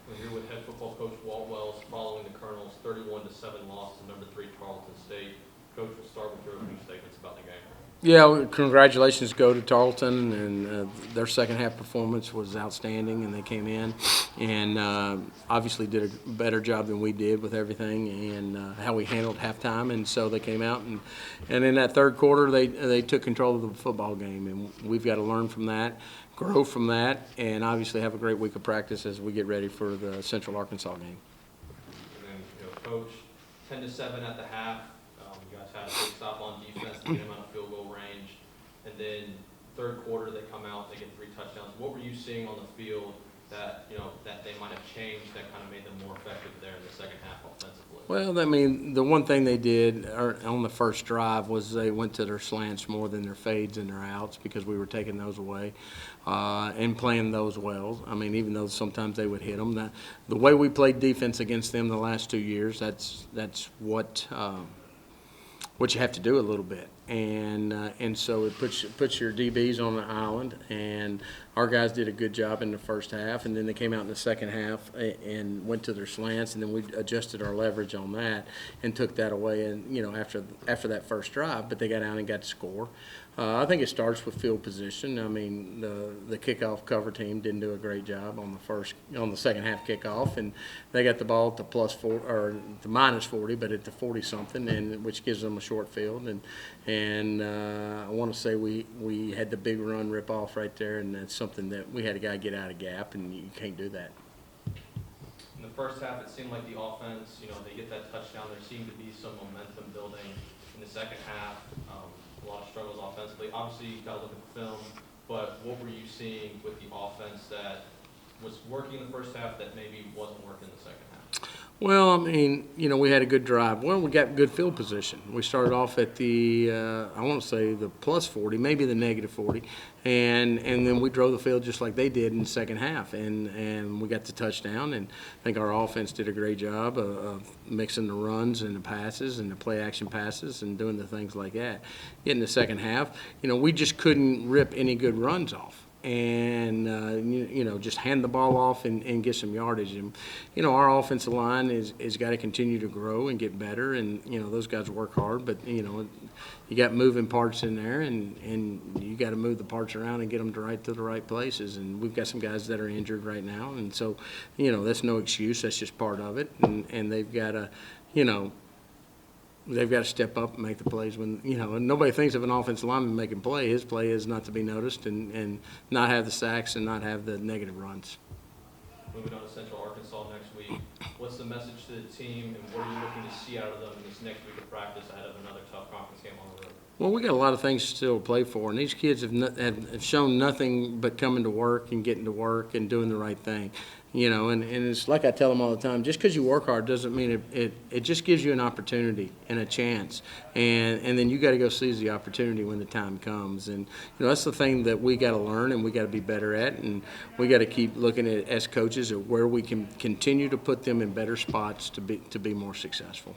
We're here with head football coach Walt Wells following the Colonels' 31-7 loss to number 3 Tarleton State. Coach, we'll start with your opening statements about the game. Yeah, congratulations go to Tarleton, and their second half performance was outstanding, and they came in and obviously did a better job than we did with everything and how we handled halftime, and so they came out and in that third quarter they took control of the football game, and we've got to learn from that, grow from that, and obviously have a great week of practice as we get ready for the Central Arkansas game. And then, Coach, 10-7 at the half. You guys had a big stop on defense to get them out of field goal range. And then third quarter, they come out, they get 3 touchdowns. What were you seeing on the field that that they might have changed that kind of made them more effective there in the second half offensively? Well, I mean, the one thing they did on the first drive was they went to their slants more than their fades and their outs because we were taking those away and playing those well. I mean, even though sometimes they would hit them. The way we played defense against them the last 2 years, that's what you have to do a little bit. And so it puts your DBs on the island, and our guys did a good job in the first half, and then they came out in the second half and went to their slants, and then we adjusted our leverage on that and took that away. And after that first drive, but they got out and got to score. I think it starts with field position. I mean, the kickoff cover team didn't do a great job on the second half kickoff, and they got the ball at the +4 or the -40, but at the 40-something, and which gives them a short field. And I want to say we had the big run rip off right there, and that's something that we had a guy get out of gap, and you can't do that. In the first half, it seemed like the offense, they get that touchdown. There seemed to be some momentum building. In the second half, a lot of struggles offensively. Obviously, you got to look at the film, but what were you seeing with the offense that was working in the first half that maybe wasn't working in the second half? Well, I mean, we had a good drive. Well, we got good field position. We started off at the, I want to say the +40, maybe the -40, and then we drove the field just like they did in the second half, and we got the touchdown. And I think our offense did a great job of mixing the runs and the passes and the play action passes and doing the things like that. In the second half, we just couldn't rip any good runs off. And just hand the ball off and get some yardage. And our offensive line is got to continue to grow and get better. And those guys work hard, but you got moving parts in there, and you got to move the parts around and get them to the right places. And we've got some guys that are injured right now, and so that's no excuse. That's just part of it. And they've got to They've got to step up and make the plays when, and nobody thinks of an offensive lineman making play. His play is not to be noticed and not have the sacks and not have the negative runs. Moving on to Central Arkansas next week, what's the message to the team, and what are you looking to see out of them in this next week of practice ahead of another tough conference game on the road? Well, we got a lot of things still to play for, and these kids have shown nothing but coming to work and getting to work and doing the right thing. And it's like I tell them all the time, just because you work hard doesn't mean it just gives you an opportunity and a chance. And then you got to go seize the opportunity when the time comes. And, that's the thing that we got to learn and we got to be better at. And we got to keep looking at, as coaches, at where we can continue to put them in better spots to be more successful.